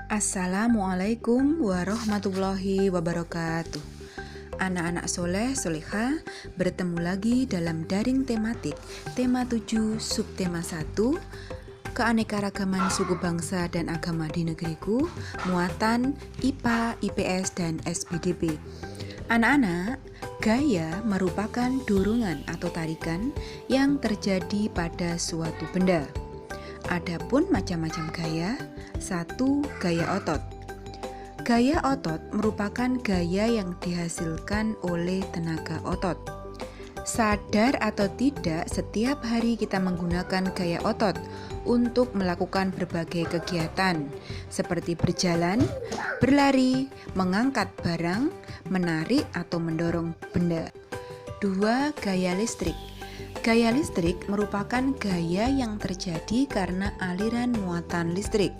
Assalamualaikum warahmatullahi wabarakatuh. Anak-anak soleh soleha, bertemu lagi dalam daring tematik tema 7 subtema 1 keanekaragaman suku bangsa dan agama di negeriku, muatan IPA, IPS, dan SBDP. Anak-anak, gaya merupakan dorongan atau tarikan yang terjadi pada suatu benda. Adapun macam-macam gaya. 1. Gaya otot. Gaya otot merupakan gaya yang dihasilkan oleh tenaga otot. Sadar atau tidak, setiap hari kita menggunakan gaya otot untuk melakukan berbagai kegiatan seperti berjalan, berlari, mengangkat barang, menarik atau mendorong benda. 2. Gaya listrik. Gaya listrik merupakan gaya yang terjadi karena aliran muatan listrik.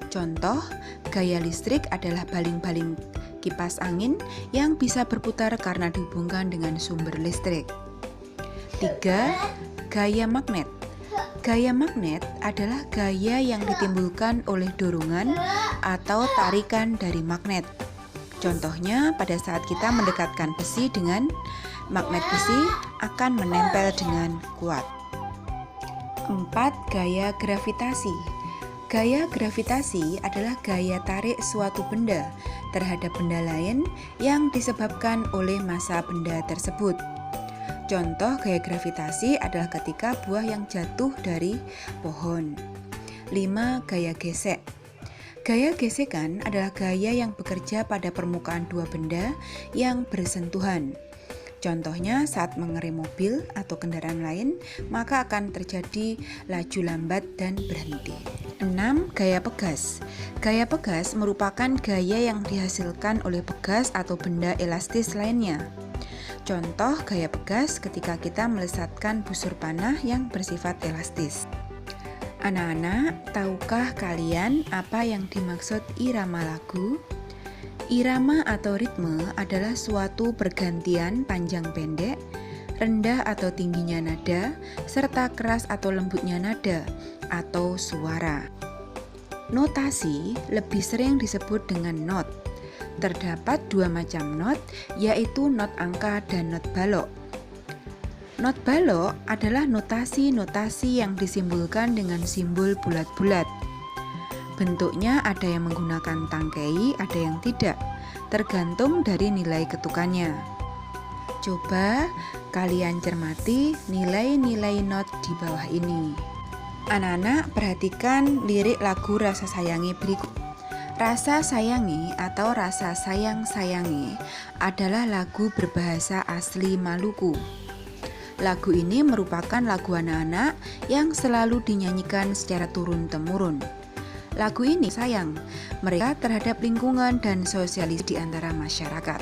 Contoh, gaya listrik adalah baling-baling kipas angin yang bisa berputar karena dihubungkan dengan sumber listrik. 3. Gaya magnet. Gaya magnet adalah gaya yang ditimbulkan oleh dorongan atau tarikan dari magnet. Contohnya, pada saat kita mendekatkan besi dengan magnet, besi akan menempel dengan kuat. 4. Gaya gravitasi. Gaya gravitasi adalah gaya tarik suatu benda terhadap benda lain yang disebabkan oleh massa benda tersebut. Contoh gaya gravitasi adalah ketika buah yang jatuh dari pohon. 5. Gaya gesek. Gaya gesekan adalah gaya yang bekerja pada permukaan dua benda yang bersentuhan. Contohnya saat mengerem mobil atau kendaraan lain, maka akan terjadi laju lambat dan berhenti. 6. Gaya pegas. Gaya pegas merupakan gaya yang dihasilkan oleh pegas atau benda elastis lainnya. Contoh gaya pegas ketika kita melesatkan busur panah yang bersifat elastis. Anak-anak, tahukah kalian apa yang dimaksud irama lagu? Irama atau ritme adalah suatu pergantian panjang pendek, rendah atau tingginya nada, serta keras atau lembutnya nada atau suara. Notasi lebih sering disebut dengan not. Terdapat dua macam not, yaitu not angka dan not balok. Not balok adalah notasi-notasi yang disimbolkan dengan simbol bulat-bulat. Bentuknya ada yang menggunakan tangkei, ada yang tidak, tergantung dari nilai ketukannya. Coba kalian cermati nilai-nilai not di bawah ini. Anak-anak, perhatikan lirik lagu Rasa Sayangi berikut. Rasa Sayangi atau Rasa Sayang-Sayangi adalah lagu berbahasa asli Maluku. Lagu ini merupakan lagu anak-anak yang selalu dinyanyikan secara turun-temurun. Lagu ini sayang mereka terhadap lingkungan dan sosialis di antara masyarakat.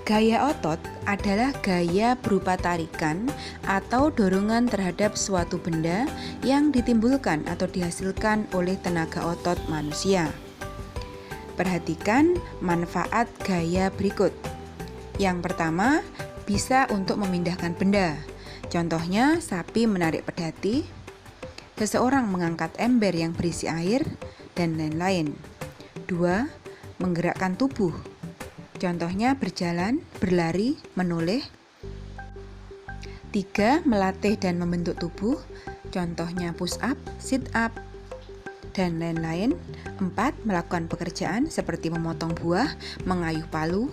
Gaya otot adalah gaya berupa tarikan atau dorongan terhadap suatu benda yang ditimbulkan atau dihasilkan oleh tenaga otot manusia. Perhatikan manfaat gaya berikut. Yang pertama, bisa untuk memindahkan benda. Contohnya, sapi menarik pedati, seseorang mengangkat ember yang berisi air, dan lain-lain. 2. Menggerakkan tubuh. Contohnya berjalan, berlari, menoleh. 3. Melatih dan membentuk tubuh. Contohnya push up, sit up, dan lain-lain. 4. Melakukan pekerjaan seperti memotong buah, mengayuh palu.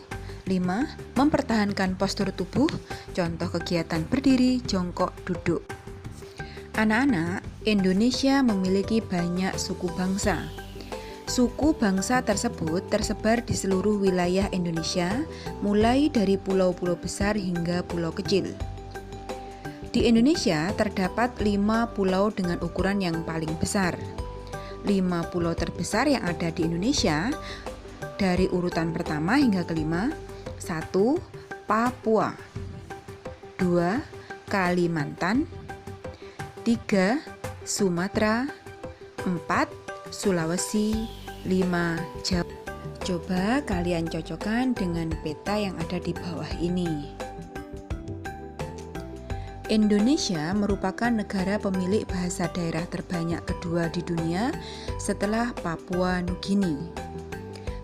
5. Mempertahankan postur tubuh. Contoh kegiatan berdiri, jongkok, duduk. Anak-anak, Indonesia memiliki banyak suku bangsa. Suku bangsa tersebut tersebar di seluruh wilayah Indonesia, mulai dari pulau-pulau besar hingga pulau kecil. Di Indonesia terdapat 5 pulau dengan ukuran yang paling besar. 5 pulau terbesar yang ada di Indonesia dari urutan pertama hingga kelima. 1. Papua. 2. Kalimantan. 3. Sumatera. 4. Sulawesi. 5. Jawa. Coba kalian cocokkan dengan peta yang ada di bawah ini. Indonesia merupakan negara pemilik bahasa daerah terbanyak kedua di dunia setelah Papua Nugini.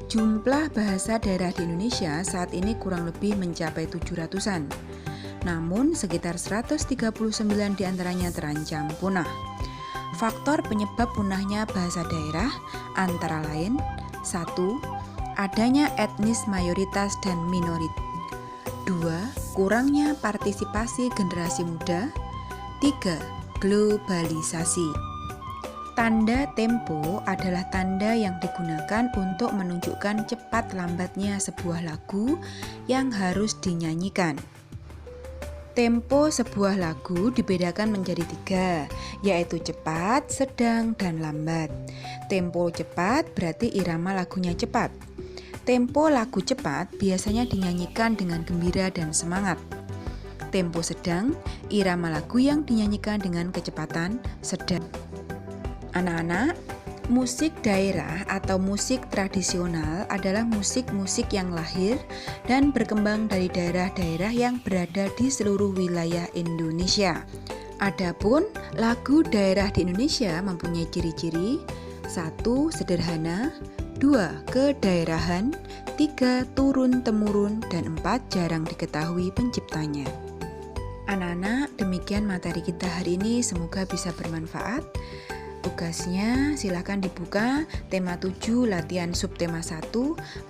Jumlah bahasa daerah di Indonesia saat ini kurang lebih mencapai 700-an. Namun sekitar 139 diantaranya terancam punah. Faktor penyebab punahnya bahasa daerah antara lain 1. Adanya etnis mayoritas dan minoritas. 2. Kurangnya partisipasi generasi muda. 3. Globalisasi. Tanda tempo adalah tanda yang digunakan untuk menunjukkan cepat lambatnya sebuah lagu yang harus dinyanyikan. Tempo sebuah lagu dibedakan menjadi 3, yaitu cepat, sedang, dan lambat. Tempo cepat berarti irama lagunya cepat. Tempo lagu cepat biasanya dinyanyikan dengan gembira dan semangat. Tempo sedang, irama lagu yang dinyanyikan dengan kecepatan sedang. Anak-anak, musik daerah atau musik tradisional adalah musik-musik yang lahir dan berkembang dari daerah-daerah yang berada di seluruh wilayah Indonesia. Adapun lagu daerah di Indonesia mempunyai ciri-ciri 1. Sederhana, 2. Kedaerahan, 3. Turun-temurun, dan 4. Jarang diketahui penciptanya. Anak-anak, demikian materi kita hari ini, semoga bisa bermanfaat. Tugasnya silahkan dibuka tema 7 latihan subtema 1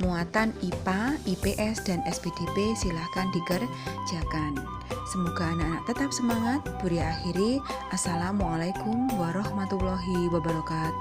muatan IPA, IPS, dan SPDP silahkan dikerjakan. Semoga anak-anak tetap semangat. Budi akhiri. Assalamualaikum warahmatullahi wabarakatuh.